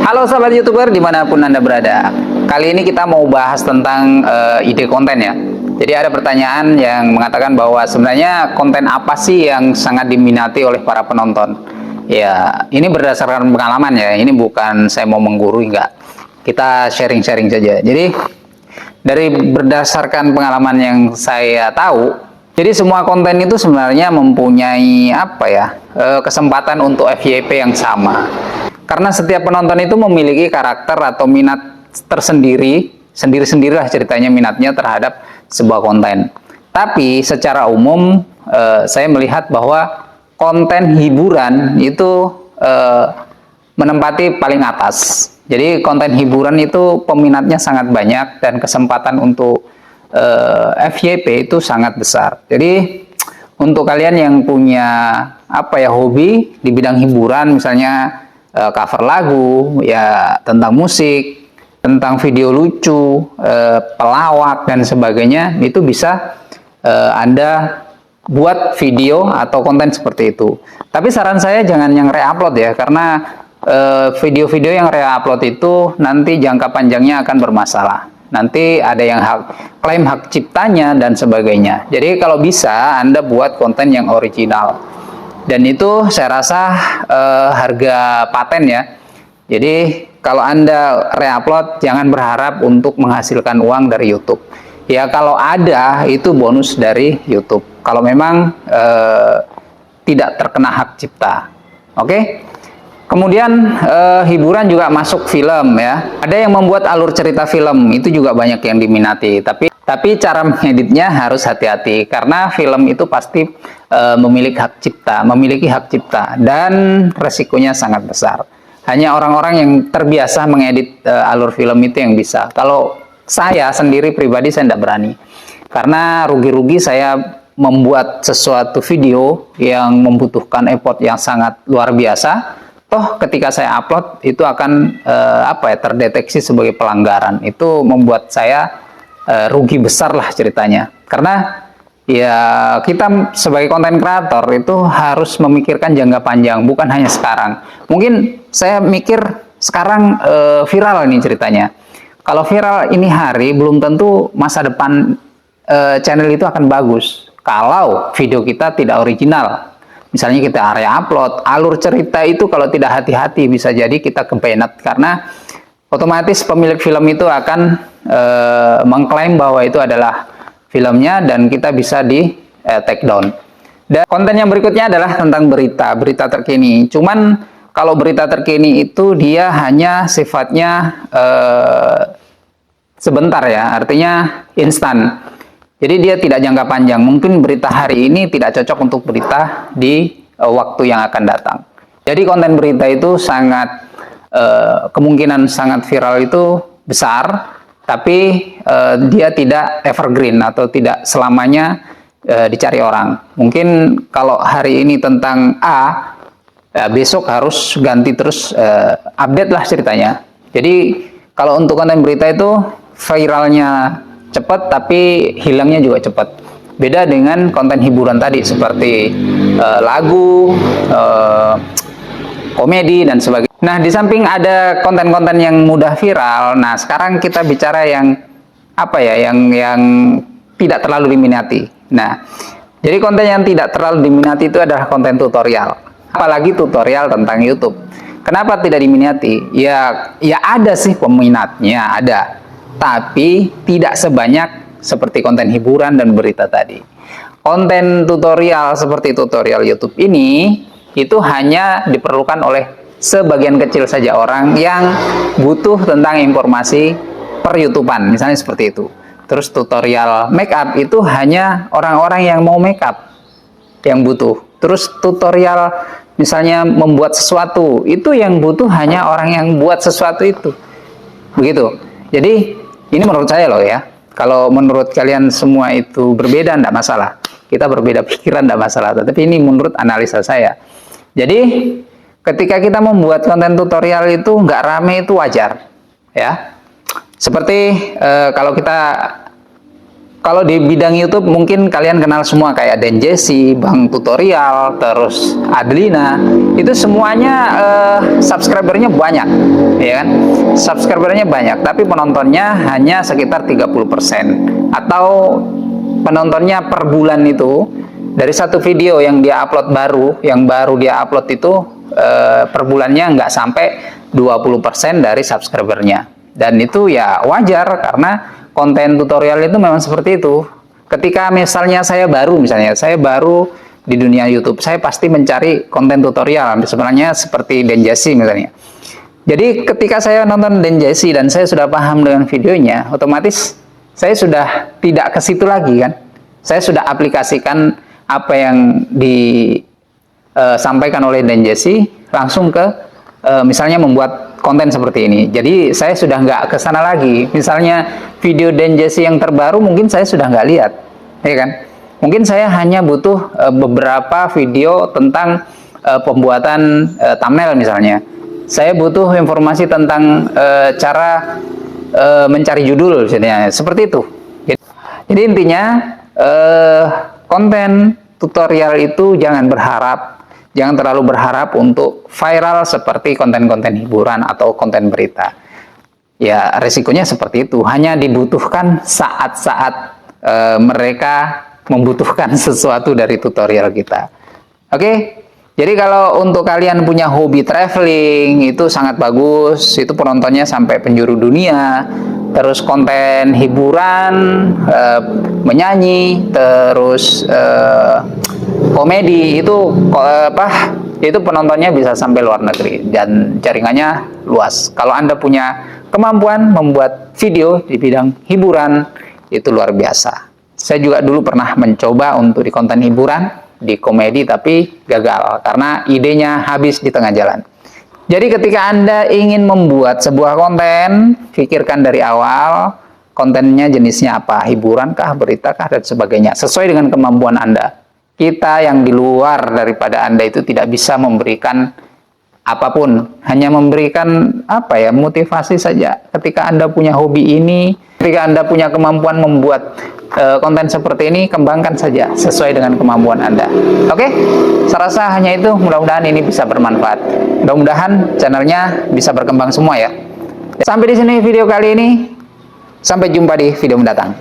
Halo sahabat YouTuber dimanapun Anda berada. Kali ini kita mau bahas tentang ide konten ya. Jadi ada pertanyaan yang mengatakan bahwa sebenarnya konten apa sih yang sangat diminati oleh para penonton. Ya, ini berdasarkan pengalaman ya. Ini bukan saya mau menggurui, enggak. Kita sharing-sharing saja. Jadi dari berdasarkan pengalaman yang saya tahu, jadi semua konten itu sebenarnya mempunyai kesempatan untuk FYP yang sama. Karena setiap penonton itu memiliki karakter atau minat tersendiri, sendiri-sendirilah ceritanya minatnya terhadap sebuah konten. Tapi secara umum saya melihat bahwa konten hiburan itu menempati paling atas. Jadi konten hiburan itu peminatnya sangat banyak dan kesempatan untuk FYP itu sangat besar. Jadi untuk kalian yang punya hobi di bidang hiburan, misalnya cover lagu, ya tentang musik, tentang video lucu, pelawak dan sebagainya, itu bisa Anda buat video atau konten seperti itu. Tapi saran saya jangan yang re-upload ya, karena video-video yang re-upload itu nanti jangka panjangnya akan bermasalah. Nanti ada yang klaim hak ciptanya dan sebagainya. Jadi kalau bisa Anda buat konten yang original. Dan itu saya rasa harga paten ya. Jadi kalau Anda re-upload jangan berharap untuk menghasilkan uang dari YouTube. Ya kalau ada itu bonus dari YouTube. Kalau memang tidak terkena hak cipta. Oke? Kemudian hiburan juga masuk film ya. Ada yang membuat alur cerita film, itu juga banyak yang diminati. Tapi cara mengeditnya harus hati-hati karena film itu pasti memiliki hak cipta dan resikonya sangat besar. Hanya orang-orang yang terbiasa mengedit alur film itu yang bisa. Kalau saya sendiri pribadi saya tidak berani. Karena rugi-rugi saya membuat sesuatu video yang membutuhkan effort yang sangat luar biasa. Toh ketika saya upload itu akan terdeteksi sebagai pelanggaran. Itu membuat saya rugi besar lah ceritanya. Karena ya kita sebagai konten kreator itu harus memikirkan jangka panjang, bukan hanya sekarang. Mungkin saya mikir sekarang viral nih ceritanya. Kalau viral ini hari, belum tentu masa depan channel itu akan bagus. Kalau video kita tidak original. Misalnya kita area upload, alur cerita itu kalau tidak hati-hati bisa jadi kita kepenet. Karena otomatis pemilik film itu akan mengklaim bahwa itu adalah filmnya dan kita bisa di take down. Dan konten yang berikutnya adalah tentang berita terkini. Cuman kalau berita terkini itu dia hanya sifatnya sebentar ya, artinya instan. Jadi dia tidak jangka panjang. Mungkin berita hari ini tidak cocok untuk berita di waktu yang akan datang. Jadi konten berita itu sangat kemungkinan sangat viral itu besar, tapi dia tidak evergreen atau tidak selamanya dicari orang. Mungkin kalau hari ini tentang A, besok harus ganti terus update lah ceritanya. Jadi kalau untuk konten berita itu viralnya cepat tapi hilangnya juga cepat. Beda dengan konten hiburan tadi seperti lagu, komedi dan sebagainya. Nah, di samping ada konten-konten yang mudah viral, nah sekarang kita bicara yang yang tidak terlalu diminati. Nah, jadi konten yang tidak terlalu diminati itu adalah konten tutorial. Apalagi tutorial tentang YouTube. Kenapa tidak diminati? Ya ada sih peminatnya, ada. Tapi tidak sebanyak seperti konten hiburan dan berita tadi. Konten tutorial seperti tutorial YouTube ini itu hanya diperlukan oleh sebagian kecil saja orang yang butuh tentang informasi per YouTubean, misalnya seperti itu. Terus tutorial makeup itu hanya orang-orang yang mau makeup yang butuh. Terus tutorial misalnya membuat sesuatu, itu yang butuh hanya orang yang buat sesuatu itu. Begitu. Jadi ini menurut saya loh ya. Kalau menurut kalian semua itu berbeda, tidak masalah. Kita berbeda pikiran, tidak masalah. Tapi ini menurut analisa saya. Jadi ketika kita membuat konten tutorial itu nggak rame itu wajar. Ya. Seperti kalau kita Kalau di bidang YouTube mungkin kalian kenal semua kayak Den Jesse, Bang Tutorial, terus Adlina, itu semuanya subscribernya banyak, ya kan? Subscribernya banyak, tapi penontonnya hanya sekitar 30%. Atau penontonnya per bulan itu dari satu video yang dia upload yang baru dia upload itu per bulannya nggak sampai 20% dari subscribernya. Dan itu ya wajar karena konten tutorial itu memang seperti itu. Ketika misalnya saya baru di dunia YouTube, saya pasti mencari konten tutorial. Sebenarnya seperti Den Jesse misalnya. Jadi ketika saya nonton Den Jesse dan saya sudah paham dengan videonya, otomatis saya sudah tidak ke situ lagi kan. Saya sudah aplikasikan apa yang disampaikan oleh Den Jesse langsung ke misalnya membuat konten seperti ini. Jadi saya sudah nggak ke sana lagi. Misalnya video Den Jesse yang terbaru mungkin saya sudah nggak lihat, ya kan? Mungkin saya hanya butuh beberapa video tentang pembuatan thumbnail misalnya. Saya butuh informasi tentang cara mencari judul, misalnya seperti itu. Jadi intinya konten tutorial itu jangan terlalu berharap untuk viral seperti konten-konten hiburan atau konten berita. Ya, resikonya seperti itu. Hanya dibutuhkan saat-saat mereka membutuhkan sesuatu dari tutorial kita. Oke? Jadi kalau untuk kalian punya hobi traveling, itu sangat bagus. Itu penontonnya sampai penjuru dunia. Terus konten hiburan, menyanyi, terus komedi itu itu penontonnya bisa sampai luar negeri dan jaringannya luas. Kalau Anda punya kemampuan membuat video di bidang hiburan, itu luar biasa. Saya juga dulu pernah mencoba untuk di konten hiburan, di komedi, tapi gagal karena idenya habis di tengah jalan. Jadi ketika Anda ingin membuat sebuah konten, pikirkan dari awal kontennya jenisnya apa, hiburan kah, berita kah, dan sebagainya, sesuai dengan kemampuan Anda. Kita yang di luar daripada Anda itu tidak bisa memberikan apapun, hanya memberikan motivasi saja. Ketika Anda punya hobi ini, ketika Anda punya kemampuan membuat konten seperti ini, kembangkan saja sesuai dengan kemampuan Anda. Oke? Saya rasa hanya itu, mudah-mudahan ini bisa bermanfaat. Mudah-mudahan channelnya bisa berkembang semua ya. Sampai di sini video kali ini. Sampai jumpa di video mendatang.